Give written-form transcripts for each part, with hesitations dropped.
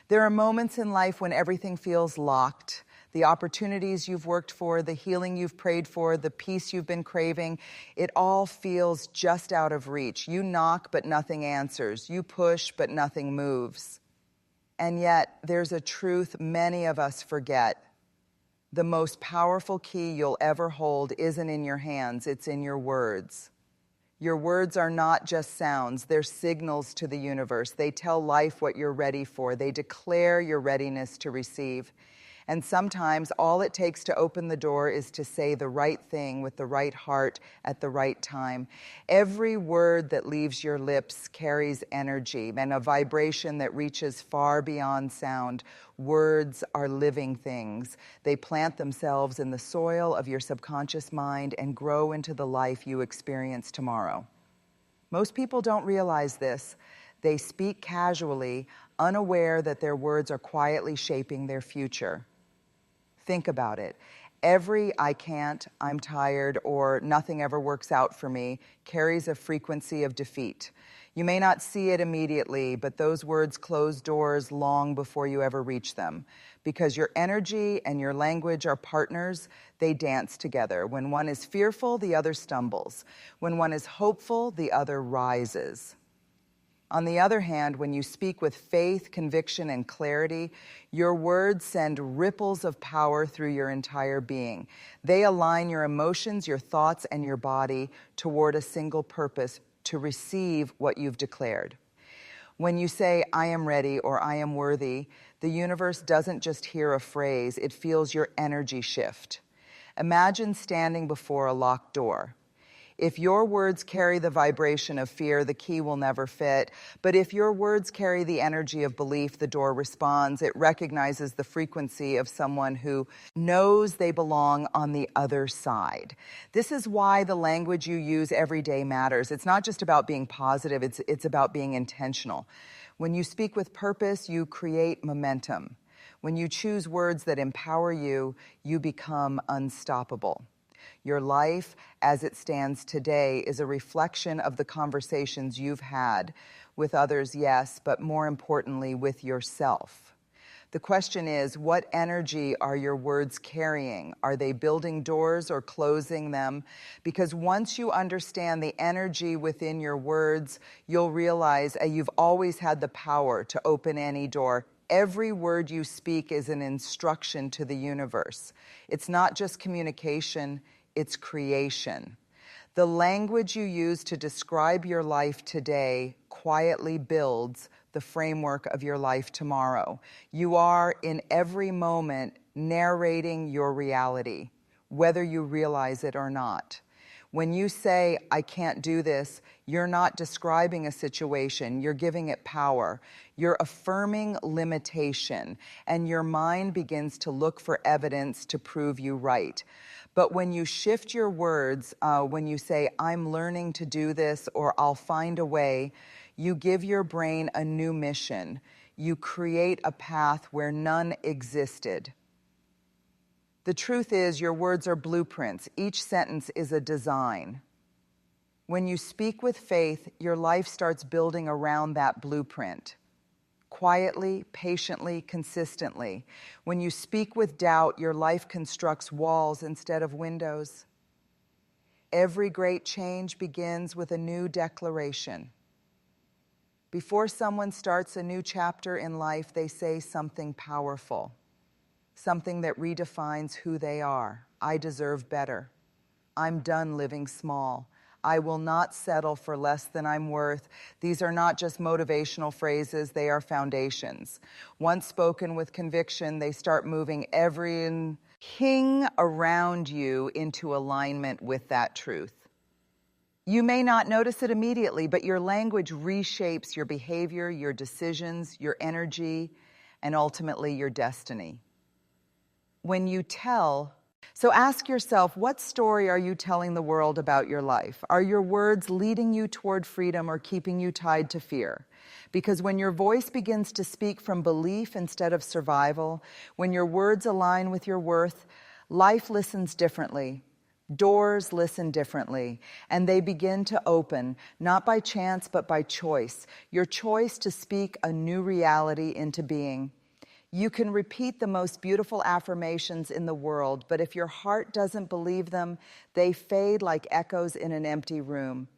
There are moments in life when everything feels locked. The opportunities you've worked for, the healing you've prayed for, the peace you've been craving, it all feels just out of reach. You knock, but nothing answers. You push, but nothing moves. And yet, there's a truth many of us forget. The most powerful key you'll ever hold isn't in your hands, it's in your words. Your words are not just sounds, they're signals to the universe. They tell life what you're ready for. They declare your readiness to receive. And sometimes all it takes to open the door is to say the right thing with the right heart at the right time. Every word that leaves your lips carries energy and a vibration that reaches far beyond sound. Words are living things. They plant themselves in the soil of your subconscious mind and grow into the life you experience tomorrow. Most people don't realize this. They speak casually, unaware that their words are quietly shaping their future. Think about it. Every "I can't," "I'm tired," or "nothing ever works out for me" carries a frequency of defeat. You may not see it immediately, but those words close doors long before you ever reach them. Because your energy and your language are partners, they dance together. When one is fearful, the other stumbles. When one is hopeful, the other rises. On the other hand, when you speak with faith, conviction, and clarity, your words send ripples of power through your entire being. They align your emotions, your thoughts, and your body toward a single purpose: to receive what you've declared. When you say, "I am ready" or "I am worthy," the universe doesn't just hear a phrase, it feels your energy shift. Imagine standing before a locked door. If your words carry the vibration of fear, the key will never fit. But if your words carry the energy of belief, the door responds. It recognizes the frequency of someone who knows they belong on the other side. This is why the language you use every day matters. It's not just about being positive, it's about being intentional. When you speak with purpose, you create momentum. When you choose words that empower you, you become unstoppable. Your life, as it stands today, is a reflection of the conversations you've had with others, yes, but more importantly, with yourself. The question is, what energy are your words carrying? Are they building doors or closing them? Because once you understand the energy within your words, you'll realize you've always had the power to open any door. Every word you speak is an instruction to the universe. It's not just communication, it's creation. The language you use to describe your life today quietly builds the framework of your life tomorrow. You are, in every moment, narrating your reality, whether you realize it or not. When you say, "I can't do this," you're not describing a situation, you're giving it power. You're affirming limitation, and your mind begins to look for evidence to prove you right. But when you shift your words, when you say, "I'm learning to do this," or "I'll find a way," you give your brain a new mission. You create a path where none existed. The truth is, your words are blueprints. Each sentence is a design. When you speak with faith, your life starts building around that blueprint. Quietly, patiently, consistently. When you speak with doubt, your life constructs walls instead of windows. Every great change begins with a new declaration. Before someone starts a new chapter in life, they say something powerful. Something that redefines who they are. I deserve better. I'm done living small. I will not settle for less than I'm worth. These are not just motivational phrases, they are foundations. Once spoken with conviction, they start moving every king around you into alignment with that truth. You may not notice it immediately, but your language reshapes your behavior, your decisions, your energy, and ultimately your destiny. So ask yourself, what story are you telling the world about your life? Are your words leading you toward freedom or keeping you tied to fear? Because when your voice begins to speak from belief instead of survival, when your words align with your worth, life listens differently. Doors listen differently, and they begin to open, not by chance, but by choice. Your choice to speak a new reality into being. You can repeat the most beautiful affirmations in the world, but if your heart doesn't believe them, they fade like echoes in an empty room.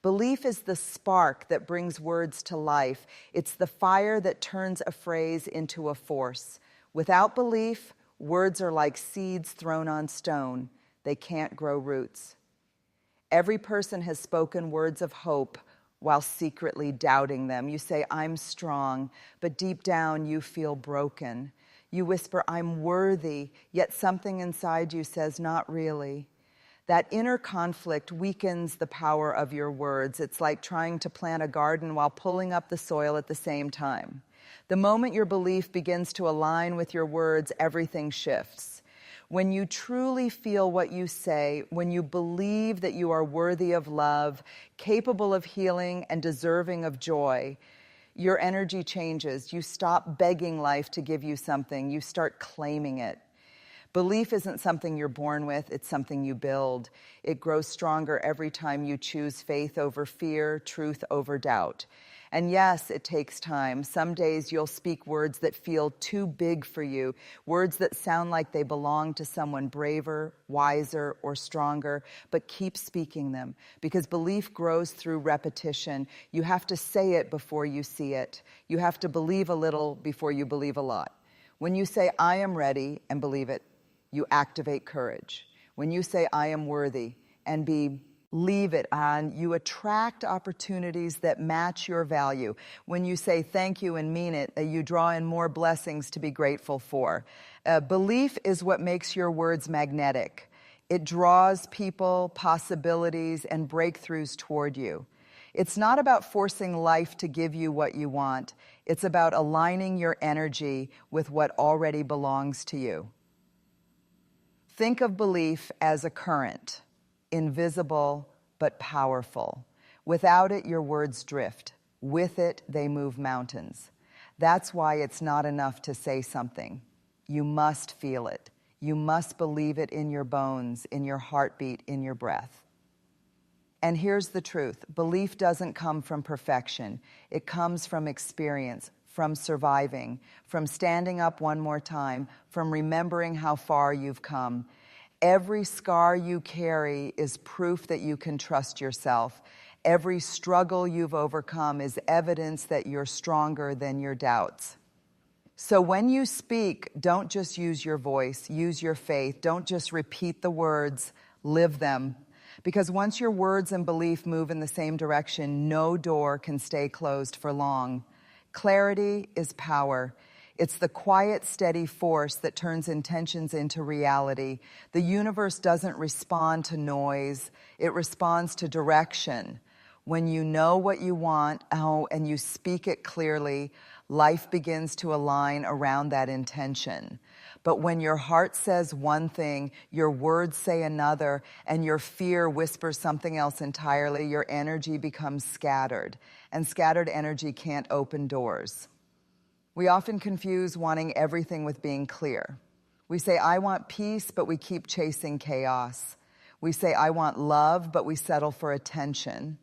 Belief is the spark that brings words to life. It's the fire that turns a phrase into a force. Without belief, words are like seeds thrown on stone. They can't grow roots. Every person has spoken words of hope while secretly doubting them. You say, I'm strong, but deep down you feel broken. You whisper, I'm worthy, yet something inside you says, not really. That inner conflict weakens the power of your words. It's like trying to plant a garden while pulling up the soil at the same time. The moment your belief begins to align with your words, everything shifts. When you truly feel what you say, when you believe that you are worthy of love, capable of healing, and deserving of joy, your energy changes. You stop begging life to give you something. You start claiming it. Belief isn't something you're born with, it's something you build. It grows stronger every time you choose faith over fear, truth over doubt. And yes, it takes time. Some days you'll speak words that feel too big for you, words that sound like they belong to someone braver, wiser, or stronger, but keep speaking them, because belief grows through repetition. You have to say it before you see it. You have to believe a little before you believe a lot. When you say, I am ready, and believe it, you activate courage. When you say, I am worthy, and leave it on, you attract opportunities that match your value. When you say thank you and mean it, you draw in more blessings to be grateful for. Belief is what makes your words magnetic. It draws people, possibilities, and breakthroughs toward you. It's not about forcing life to give you what you want. It's about aligning your energy with what already belongs to you. Think of belief as a current. Invisible but powerful. Without it, your words drift. With it, they move mountains. That's why it's not enough to say something. You must feel it. You must believe it in your bones, in your heartbeat, in your breath. And here's the truth. Belief doesn't come from perfection. It comes from experience, from surviving, from standing up one more time, from remembering how far you've come. Every scar you carry is proof that you can trust yourself. Every struggle you've overcome is evidence that you're stronger than your doubts. So when you speak, don't just use your voice, use your faith. Don't just repeat the words, live them. Because once your words and belief move in the same direction, no door can stay closed for long. Clarity is power. It's the quiet, steady force that turns intentions into reality. The universe doesn't respond to noise. It responds to direction. When you know what you want, and you speak it clearly, life begins to align around that intention. But when your heart says one thing, your words say another, and your fear whispers something else entirely, your energy becomes scattered. And scattered energy can't open doors. We often confuse wanting everything with being clear. We say, I want peace, but we keep chasing chaos. We say, I want love, but we settle for attention.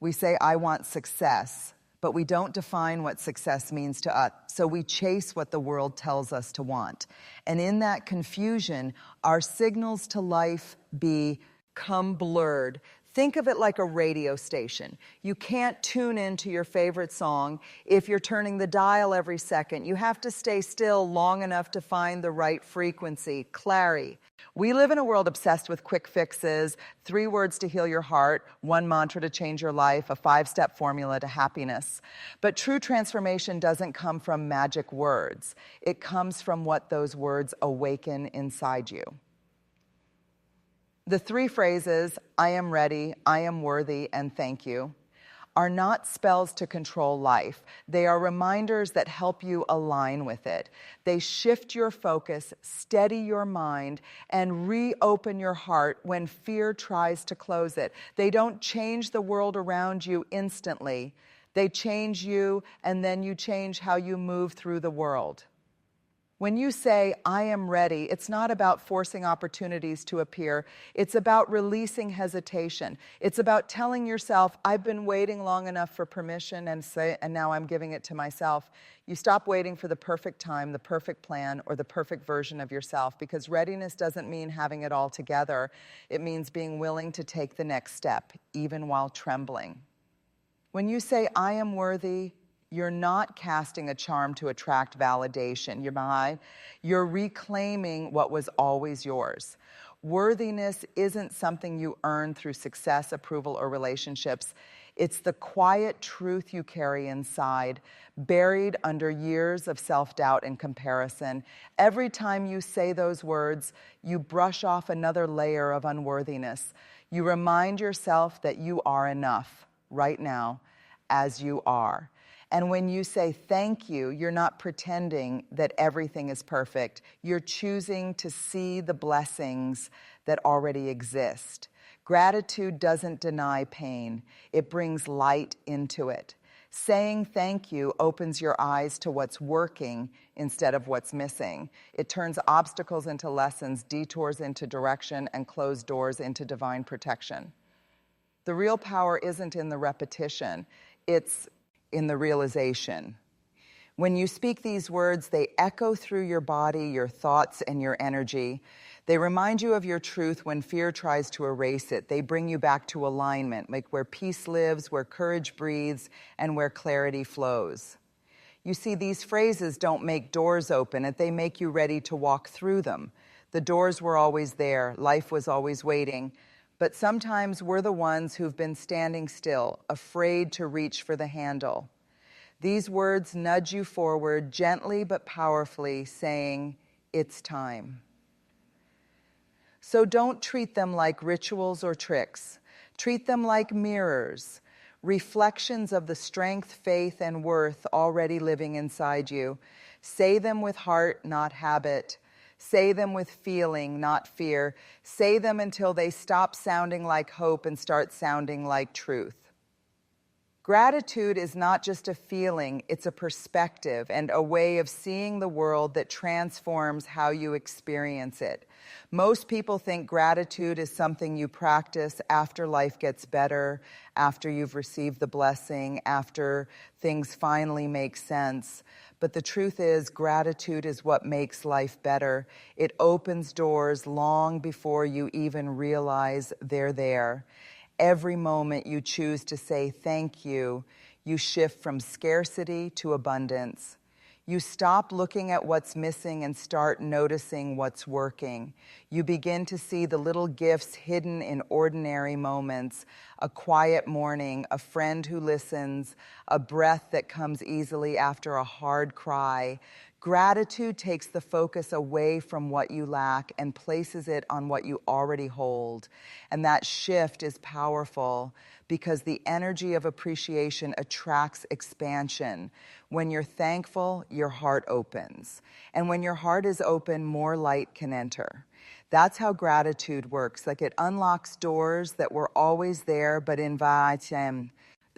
We say, I want success, but we don't define what success means to us. So we chase what the world tells us to want. And in that confusion, our signals to life become blurred. Think of it like a radio station. You can't tune into your favorite song if you're turning the dial every second. You have to stay still long enough to find the right frequency, clarity. We live in a world obsessed with quick fixes, 3 words to heal your heart, 1 mantra to change your life, a 5-step formula to happiness. But true transformation doesn't come from magic words. It comes from what those words awaken inside you. The 3 phrases, I am ready, I am worthy, and thank you, are not spells to control life. They are reminders that help you align with it. They shift your focus, steady your mind, and reopen your heart when fear tries to close it. They don't change the world around you instantly. They change you, and then you change how you move through the world. When you say, I am ready, it's not about forcing opportunities to appear. It's about releasing hesitation. It's about telling yourself, I've been waiting long enough for permission and now I'm giving it to myself. You stop waiting for the perfect time, the perfect plan, or the perfect version of yourself, because readiness doesn't mean having it all together. It means being willing to take the next step, even while trembling. When you say, I am worthy, you're not casting a charm to attract validation. You're reclaiming what was always yours. Worthiness isn't something you earn through success, approval, or relationships. It's the quiet truth you carry inside, buried under years of self-doubt and comparison. Every time you say those words, you brush off another layer of unworthiness. You remind yourself that you are enough right now as you are. And when you say thank you, you're not pretending that everything is perfect. You're choosing to see the blessings that already exist. Gratitude doesn't deny pain. It brings light into it. Saying thank you opens your eyes to what's working instead of what's missing. It turns obstacles into lessons, detours into direction, and closed doors into divine protection. The real power isn't in the repetition. It's in the realization. When you speak these words, they echo through your body, your thoughts, and your energy. They remind you of your truth when fear tries to erase it. They bring you back to alignment, like where peace lives, where courage breathes, and where clarity flows. You see, these phrases don't make doors open, they make you ready to walk through them. The doors were always there, life was always waiting, but sometimes we're the ones who've been standing still, afraid to reach for the handle. These words nudge you forward gently but powerfully, saying, it's time. So don't treat them like rituals or tricks. Treat them like mirrors, reflections of the strength, faith, and worth already living inside you. Say them with heart, not habit. Say them with feeling, not fear. Say them until they stop sounding like hope and start sounding like truth. Gratitude is not just a feeling, it's a perspective and a way of seeing the world that transforms how you experience it. Most people think gratitude is something you practice after life gets better, after you've received the blessing, after things finally make sense. But the truth is, gratitude is what makes life better. It opens doors long before you even realize they're there. Every moment you choose to say thank you, you shift from scarcity to abundance. You stop looking at what's missing and start noticing what's working. You begin to see the little gifts hidden in ordinary moments, a quiet morning, a friend who listens, a breath that comes easily after a hard cry. Gratitude takes the focus away from what you lack and places it on what you already hold. And that shift is powerful because the energy of appreciation attracts expansion. When you're thankful, your heart opens. And when your heart is open, more light can enter. That's how gratitude works. Like it unlocks doors that were always there, but invites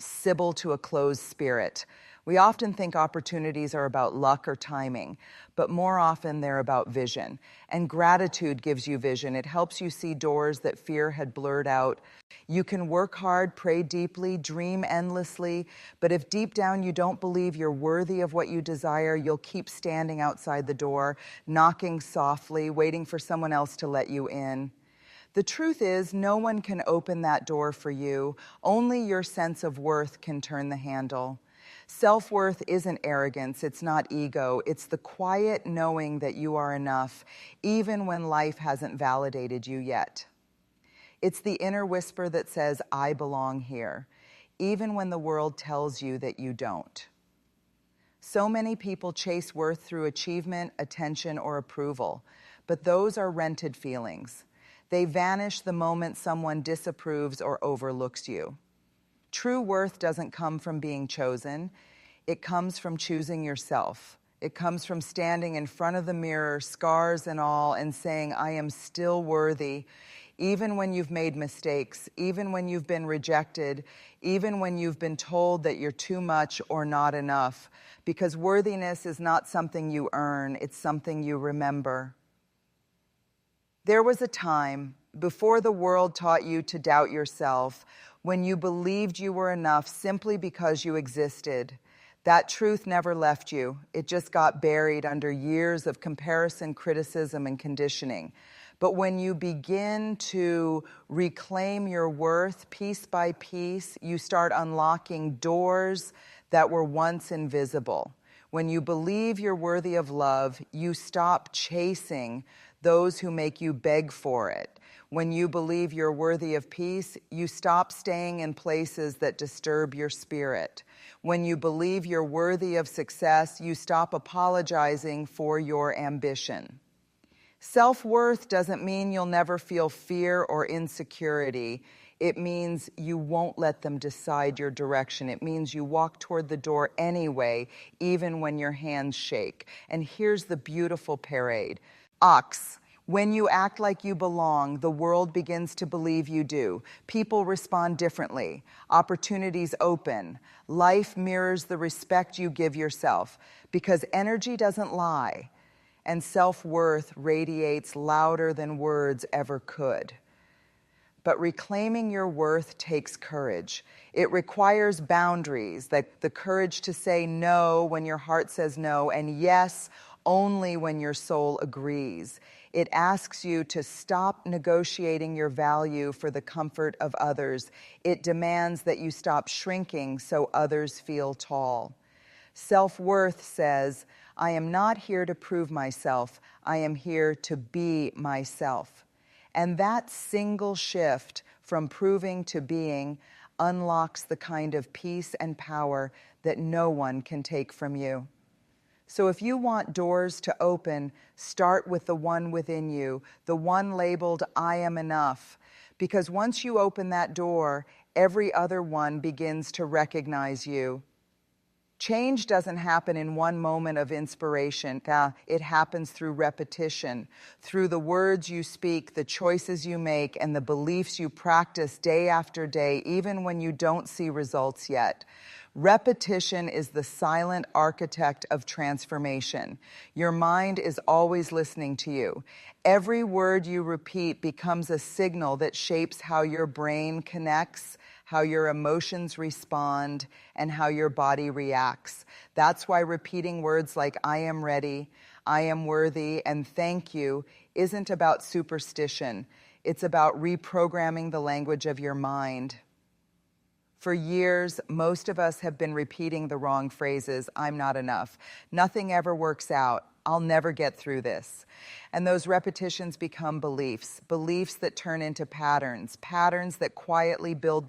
Sybil to a closed spirit. We often think opportunities are about luck or timing, but more often they're about vision. And gratitude gives you vision. It helps you see doors that fear had blurred out. You can work hard, pray deeply, dream endlessly, but if deep down you don't believe you're worthy of what you desire, you'll keep standing outside the door, knocking softly, waiting for someone else to let you in. The truth is, no one can open that door for you. Only your sense of worth can turn the handle. Self-worth isn't arrogance, it's not ego, it's the quiet knowing that you are enough, even when life hasn't validated you yet. It's the inner whisper that says, I belong here, even when the world tells you that you don't. So many people chase worth through achievement, attention, or approval, but those are rented feelings. They vanish the moment someone disapproves or overlooks you. True worth doesn't come from being chosen. It comes from choosing yourself. It comes from standing in front of the mirror, scars and all, and saying, I am still worthy, even when you've made mistakes, even when you've been rejected, even when you've been told that you're too much or not enough, because worthiness is not something you earn, it's something you remember. There was a time, before the world taught you to doubt yourself, when you believed you were enough simply because you existed. That truth never left you. It just got buried under years of comparison, criticism, and conditioning. But when you begin to reclaim your worth piece by piece, you start unlocking doors that were once invisible. When you believe you're worthy of love, you stop chasing those who make you beg for it. When you believe you're worthy of peace, you stop staying in places that disturb your spirit. When you believe you're worthy of success, you stop apologizing for your ambition. Self-worth doesn't mean you'll never feel fear or insecurity. It means you won't let them decide your direction. It means you walk toward the door anyway, even when your hands shake. And here's the beautiful parade. Ox. When you act like you belong, the world begins to believe you do. People respond differently. Opportunities open. Life mirrors the respect you give yourself, because energy doesn't lie, and self-worth radiates louder than words ever could. But reclaiming your worth takes courage. It requires boundaries, the courage to say no when your heart says no, and yes only when your soul agrees. It asks you to stop negotiating your value for the comfort of others. It demands that you stop shrinking so others feel tall. Self-worth says, I am not here to prove myself. I am here to be myself. And that single shift from proving to being unlocks the kind of peace and power that no one can take from you. So if you want doors to open, start with the one within you, the one labeled, I am enough. Because once you open that door, every other one begins to recognize you. Change doesn't happen in one moment of inspiration. It happens through repetition, through the words you speak, the choices you make, and the beliefs you practice day after day, even when you don't see results yet. Repetition is the silent architect of transformation. Your mind is always listening to you. Every word you repeat becomes a signal that shapes how your brain connects, how your emotions respond, and how your body reacts. That's why repeating words like I am ready, I am worthy, and thank you isn't about superstition. It's about reprogramming the language of your mind. For years, most of us have been repeating the wrong phrases. I'm not enough. Nothing ever works out. I'll never get through this. And those repetitions become beliefs, beliefs that turn into patterns, patterns that quietly build